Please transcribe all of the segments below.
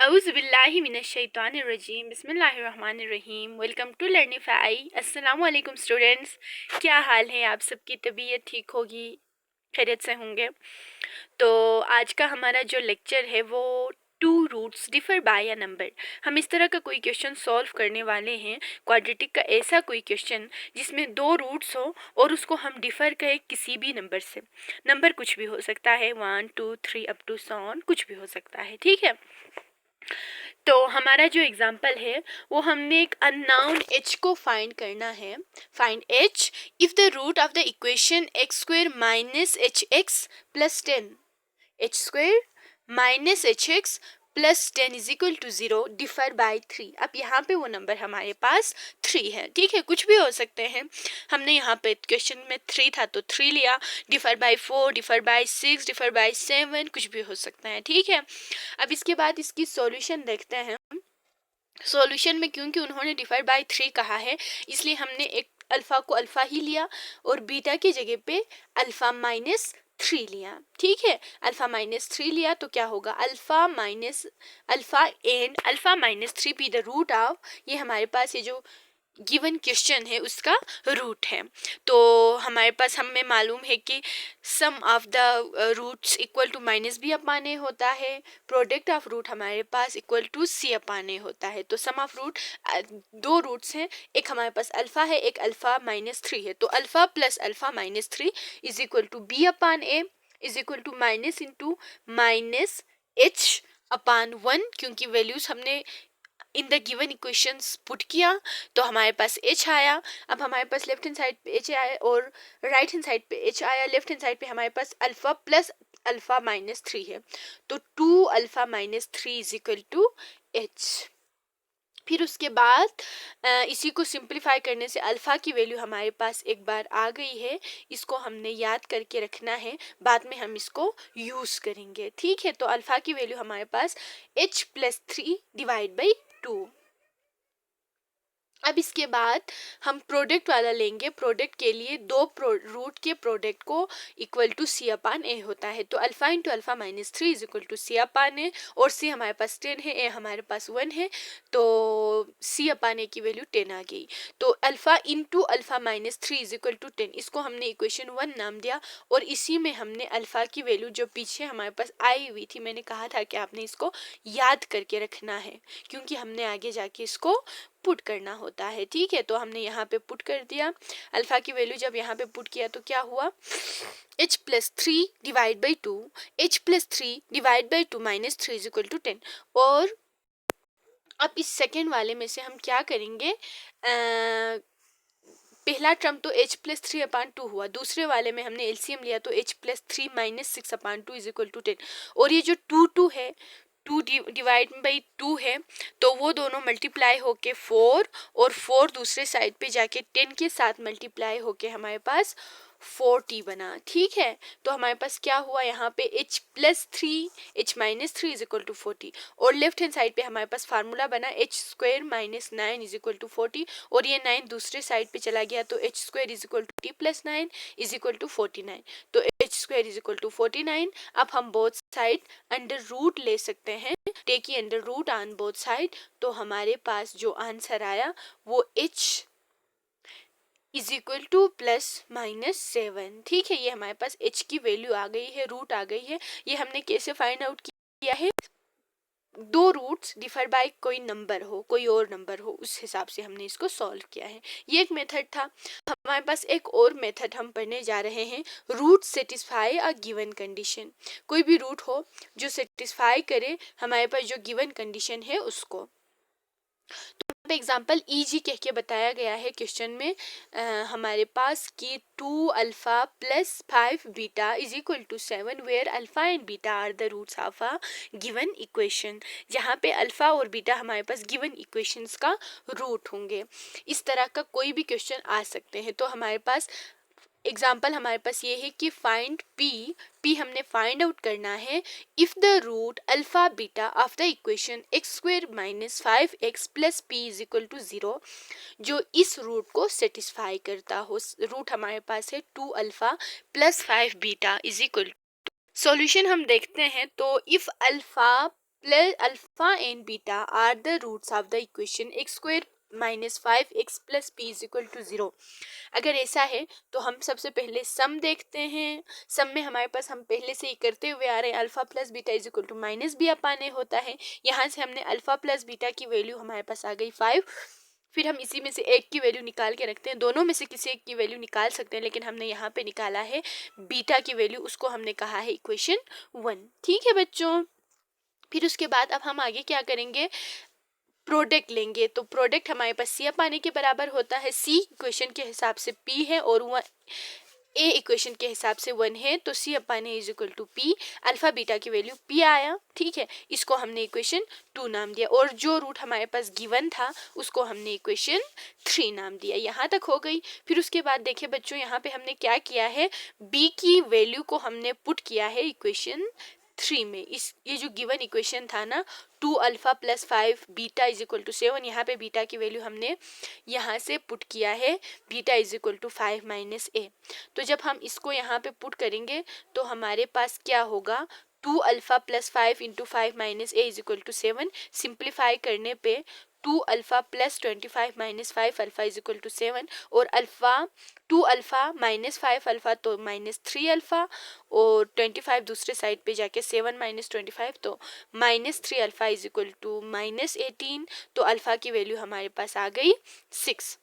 औज़ुबिल्लाहि मिनश्शैतानिर्रजीम बिस्मिल्लाहिर्रहमानिर्रहीम। Welcome to Learnify. अस्सलाम वालेकुम स्टूडेंट्स, क्या हाल है आप सबकी? तबीयत ठीक होगी, खैरियत से होंगे। तो आज का हमारा जो लेक्चर है वो two roots differ by a number. हम इस तरह का कोई क्वेश्चन सॉल्व करने वाले हैं, क्वाड्रेटिक का ऐसा कोई क्वेश्चन जिसमें दो रूट्स हो और उसको हम डिफर करें किसी भी नंबर से। नंबर कुछ भी हो सकता है, 1 2 3 अप टू सो ऑन, कुछ भी हो सकता है, ठीक है। तो हमारा जो एग्जाम्पल है वो हमने एक अननाउन h को फाइंड करना है। Find h if the root of the equation x square minus H X plus 10, H square minus H X plus 10 is equal to 0 differ by 3। अब यहाँ पे वो नंबर हमारे पास 3 है, ठीक है, कुछ भी हो सकते हैं। हमने यहाँ पे क्वेश्चन में 3 था तो 3 लिया, differ by 4, differ by 6, differ by 7, कुछ भी हो सकता है, ठीक है। अब इसके बाद इसकी सॉल्यूशन देखते हैं। सॉल्यूशन में क्योंकि उन्होंने डिफाइड बाय 3 कहा है इसलिए हमने एक अल्फा को अल्फा ही लिया और बीटा की जगह पे अल्फा माइनस 3 लिया, ठीक है। अल्फा माइनस 3 लिया तो क्या होगा, alpha and alpha minus 3 be the root of, ये हमारे पास ये जो गिवन क्वेश्चन है उसका रूट है। तो हमारे पास हमें मालूम है कि sum of the roots equal to minus B upon A होता है, प्रोडक्ट ऑफ रूट हमारे पास equal to C upon A होता है। तो सम ऑफ रूट दो रूट्स हैं, एक हमारे पास अल्फा है, एक अल्फा माइनस 3 है। तो alpha plus alpha minus 3 is equal to B upon A is equal to minus into minus H upon 1, क्योंकि वैल्यूज हमने in the given equations put किया तो हमारे पास h आया। अब हमारे पास लेफ्ट हैंड साइड पे h आया और राइट हैंड साइड पे h आया। लेफ्ट हैंड साइड पे हमारे पास अल्फा प्लस अल्फा माइनस 3 है, तो 2 alpha minus 3 is equal to h। फिर उसके बाद इसी को सिंप्लीफाई करने से अल्फ़ा की वैल्यू हमारे पास एक बार आ गई है, इसको हमने याद करके रखना है, बाद में हम इसको यूज़ करेंगे, ठीक है। तो अल्फ़ा की वैल्यू हमारे पास h प्लस 3 डिवाइड बाई 2। अब इसके बाद हम प्रोडक्ट वाला लेंगे। प्रोडक्ट के लिए दो रूट के प्रोडक्ट को equal to C upon A होता है। तो alpha into alpha minus 3 is equal to C upon A, और सी हमारे पास 10 है, ए हमारे पास 1 है, तो सी अपान ए की वैल्यू 10 आ गई। तो alpha into alpha minus 3 is equal to 10, इसको हमने इक्वेशन 1 नाम दिया और इसी में हमने अल्फा की वैल्यू जो पीछे हमारे पास आई हुई थी, मैंने कहा था कि आपने इसको याद करके रखना है क्योंकि हमने आगे जाके इसको पुट करना होता है, ठीक है। तो हमने यहाँ पे पुट कर दिया अल्फा की वैल्यू, जब यहाँ पे पुट किया तो क्या हुआ, h plus 3 divide by 2, h plus 3 divide by 2 minus 3 is equal to 10। और अब इस सेकेंड वाले में से हम क्या करेंगे, पहला टर्म तो h प्लस 3 अपान 2 हुआ, दूसरे वाले में हमने एलसीएम लिया तो h plus 3 minus 6 upon 2 is equal to 10। और ये जो 2 है, 2 डिवाइड बाई 2 है, तो वो दोनों मल्टीप्लाई होके 4 और 4 दूसरे साइड पे जाके 10 के साथ मल्टीप्लाई होके हमारे पास 40 बना, ठीक है। तो हमारे पास क्या हुआ यहाँ पे h plus 3 h minus 3 is equal to 40, और लेफ्ट हैंड साइड पे हमारे पास फार्मूला बना h square minus 9 is equal to 40, और ये 9 दूसरे साइड पे चला गया तो h square is equal to t plus 9 is equal to 49। तो h square is equal to 49। अब हम बोथ साइड अंडर रूट ले सकते हैं, take under root on both side, तो हमारे पास जो आंसर आया वो h is equal to plus minus 7, ठीक है। ये हमारे पास h की वैल्यू आ गई है, रूट आ गई है। ये हमने कैसे फाइंड आउट किया है, दो रूट्स डिफर बाय कोई नंबर हो, कोई और नंबर हो, उस हिसाब से हमने इसको सॉल्व किया है। ये एक मेथड था। हमारे पास एक और मेथड हम पढ़ने जा रहे हैं, root satisfy a given condition. कोई भी रूट हो जो सेटिस्फाई करे हमारे पास जो गिवन कंडीशन है उसको। तो एग्जाम्पल ईजी कह के बताया गया है क्वेश्चन में, हमारे पास कि 2 alpha plus 5 beta is equal to 7 where alpha and beta are the roots of a given equation. जहाँ पे अल्फा और बीटा हमारे पास गिवन इक्वेशंस का रूट होंगे। इस तरह का कोई भी क्वेश्चन आ सकते हैं। तो हमारे पास एग्जाम्पल हमारे पास ये है कि फाइंड पी हमने फाइंड आउट करना है if the root alpha beta of the equation X square minus 5x plus P is equal to 0, जो इस रूट को सेटिस्फाई करता हो। रूट हमारे पास है 2 alpha plus 5 beta is equal. Solution हम देखते हैं तो if alpha plus alpha and beta are the roots of the equation X square minus 5x plus P is equal to 0। अगर ऐसा है तो हम सबसे पहले सम देखते हैं। सम में हमारे पास हम पहले से ही करते हुए आ रहे हैं, alpha plus beta is equal to minus B upon A होता है। यहाँ से हमने अल्फा प्लस बीटा की वैल्यू हमारे पास आ गई 5। फिर हम इसी में से एक की वैल्यू निकाल के रखते हैं, दोनों में से किसी एक की वैल्यू निकाल सकते हैं, लेकिन हमने यहाँ पे निकाला है बीटा की वैल्यू, उसको हमने कहा है इक्वेशन 1। ठीक है बच्चों, फिर उसके बाद अब हम आगे क्या करेंगे, प्रोडक्ट लेंगे। तो प्रोडक्ट हमारे पास सी अपाने के बराबर होता है, सी इक्वेशन के हिसाब से पी है और ए इक्वेशन के हिसाब से 1 है, तो C upon A is equal to P. Alpha beta की वैल्यू पी आया, ठीक है, इसको हमने इक्वेशन 2 नाम दिया, और जो रूट हमारे पास गिवन था उसको हमने इक्वेशन 3 नाम दिया। यहाँ तक हो गई। फिर उसके बाद देखिए बच्चों, यहाँ पे हमने क्या किया है, बी की वैल्यू को हमने पुट किया है इक्वेशन 3 में। इस ये जो गिवन इक्वेशन था ना, 2 alpha plus 5 beta is equal to 7, यहाँ पे बीटा की वैल्यू हमने यहाँ से पुट किया है, beta is equal to 5 minus A. तो जब हम इसको यहाँ पे पुट करेंगे तो हमारे पास क्या होगा, 2 alpha plus 5 into 5 minus a is equal to 7। Simplify करने पे 2 alpha plus 25 minus 5 alpha is equal to 7, और अल्फा 2 अल्फा माइनस 5 अल्फा तो माइनस 3 अल्फा, और 25 दूसरे साइड पे जाके 7 माइनस 25 तो minus 3 alpha is equal to minus 18। तो अल्फा की वैल्यू हमारे पास आ गई 6।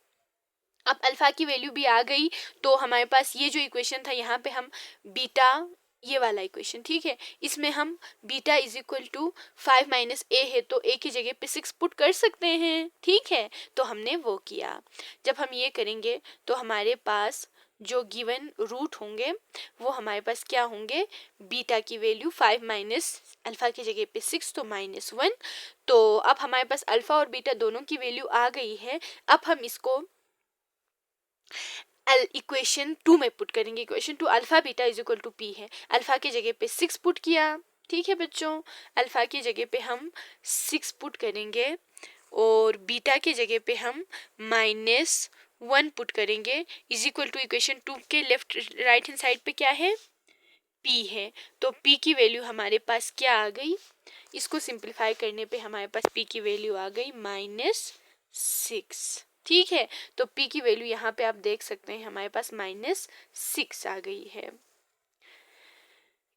अब अल्फा की वैल्यू भी आ गई तो हमारे पास ये जो इक्वेशन था, यहाँ पे हम बीटा, ये वाला इक्वेशन, ठीक है, इसमें हम beta is equal to 5 minus A है तो ए की जगह पे 6 पुट कर सकते हैं, ठीक है, तो हमने वो किया। जब हम ये करेंगे तो हमारे पास जो गिवन रूट होंगे वो हमारे पास क्या होंगे, बीटा की वैल्यू 5 माइनस अल्फा की जगह पे 6 तो माइनस 1। तो अब हमारे पास अल्फा और बीटा दोनों की वैल्यू आ गई है। अब हम इसको इक्वेशन 2 में पुट करेंगे। Equation 2 alpha beta is equal to P है, अल्फा की जगह पे 6 पुट किया, ठीक है बच्चों, अल्फा की जगह पे हम 6 पुट करेंगे और बीटा की जगह पे हम माइनस 1 पुट करेंगे, इज इक्वल टू इक्वेशन 2 के लेफ्ट राइट हैंड साइड पे क्या है, पी है। तो पी की वैल्यू हमारे पास क्या आ गई, इसको सिंप्लीफाई करने पे हमारे पास पी की वैल्यू आ गई -6, ठीक है। तो p की वैल्यू यहाँ पे आप देख सकते हैं हमारे पास -6 आ गई है।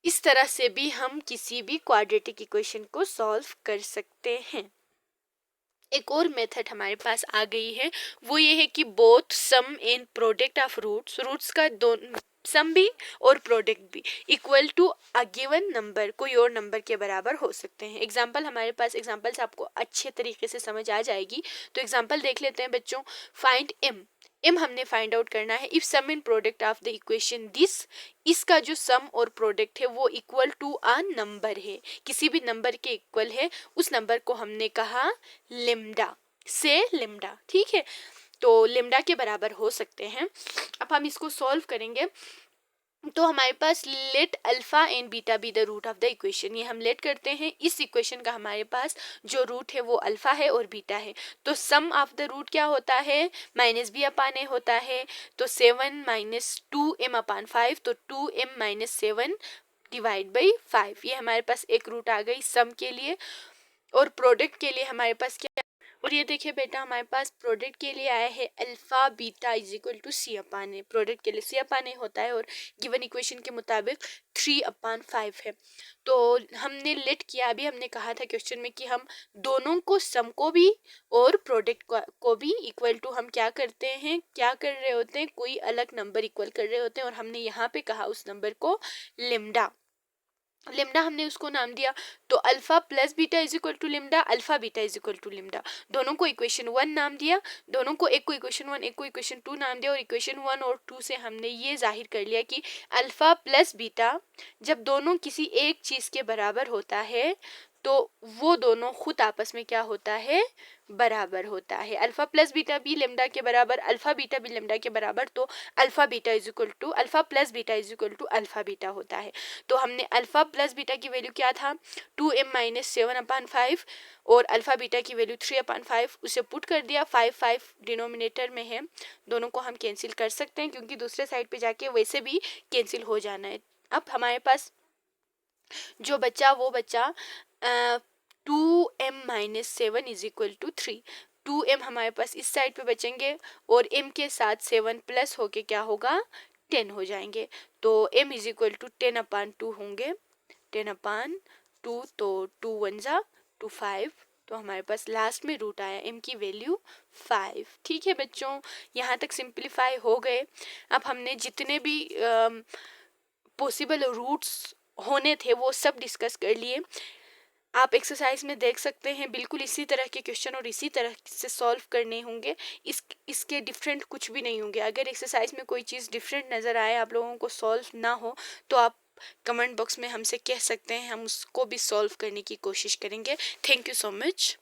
इस तरह से भी हम किसी भी क्वाड्रेटिक इक्वेशन को सॉल्व कर सकते हैं। एक और मेथड हमारे पास आ गई है, वो ये है कि both sum and product of roots का दोनों सम भी और प्रोडक्ट भी equal to a given number, कोई और नंबर के बराबर हो सकते हैं। एग्जाम्पल हमारे पास, एग्जाम्पल से आपको अच्छे तरीके से समझ आ जाएगी। तो एग्जाम्पल देख लेते हैं बच्चों। फाइंड एम हमने फाइंड आउट करना है if sum and product of the equation this, इसका जो सम और प्रोडक्ट है वो इक्वल टू अ नंबर है, किसी भी नंबर के इक्वल है, उस नंबर को हमने कहा लिम्डा से लिम्डा, ठीक है, तो लिम्डा के बराबर हो सकते हैं। अब हम इसको सॉल्व करेंगे तो हमारे पास let alpha and beta be the root of the equation, ये हम लेट करते हैं। इस इक्वेशन का हमारे पास जो रूट है वो अल्फा है और बीटा है, तो सम ऑफ द रूट क्या होता है, माइनस बी अपान ए होता है। तो 7 माइनस 2m अपान 5, तो 2m माइनस 7 डिवाइड बाई 5, ये हमारे पास एक रूट आ गई सम के लिए। और प्रोडक्ट के लिए हमारे पास क्या, और ये देखिए बेटा हमारे पास प्रोडक्ट के लिए आया है alpha beta is equal to C upon A, product के लिए सी अपान ए होता है और गिवन इक्वेशन के मुताबिक 3/5 है। तो हमने लेट किया, अभी हमने कहा था क्वेश्चन में कि हम दोनों को सम को भी और प्रोडक्ट को भी इक्वल टू हम क्या करते हैं, क्या कर रहे होते हैं, कोई अलग नंबर इक्वल कर रहे होते हैं, और हमने यहाँ पे कहा उस नंबर को लिम्डा, लिम्डा हमने उसको नाम दिया। तो alpha plus beta is equal to lambda, alpha beta is equal to lambda, दोनों को इक्वेशन 1 नाम दिया, दोनों को, एक को इक्वेशन 1 एक को इक्वेशन 2 नाम दिया, और इक्वेशन 1 और 2 से हमने ये जाहिर कर लिया कि अल्फा प्लस बीटा जब दोनों किसी एक चीज़ के बराबर होता है तो वो दोनों खुद आपस में क्या होता है, बराबर होता है। अल्फा प्लस बीटा भी लेमडा के बराबर, अल्फा बीटा भी लेमडा के बराबर, तो alpha beta is equal to alpha plus beta is equal to alpha beta होता है। तो हमने अल्फा प्लस बीटा की वैल्यू क्या था, 2m माइनस 7/5, और अल्फा बीटा की वैल्यू 3/5, उसे पुट कर दिया। 5 डिनोमिनेटर में है, दोनों को हम कैंसिल कर सकते हैं क्योंकि दूसरे साइड पे जाके वैसे भी कैंसिल हो जाना है। अब हमारे पास जो बच्चा, वो बच्चा 2m-7 is equal to 3। 2m हमारे पास इस साइड पे बचेंगे और m के साथ 7 प्लस होके क्या होगा 10 हो जाएंगे। तो m इज इक्वल टू 10/2 होंगे, 10/2। तो 2 1 जा 2 5, तो हमारे पास लास्ट में रूट आया, m की वैल्यू 5। ठीक है बच्चों, यहाँ तक सिंप्लीफाई हो गए। अब हमने जितने भी पॉसिबल रूट्स होने थे वो सब डिस्कस कर लिए। आप एक्सरसाइज में देख सकते हैं बिल्कुल इसी तरह के क्वेश्चन और इसी तरह से सॉल्व करने होंगे। इसके डिफरेंट कुछ भी नहीं होंगे। अगर एक्सरसाइज में कोई चीज़ डिफरेंट नज़र आए, आप लोगों को सॉल्व ना हो, तो आप कमेंट बॉक्स में हमसे कह सकते हैं, हम उसको भी सॉल्व करने की कोशिश करेंगे। Thank you so much.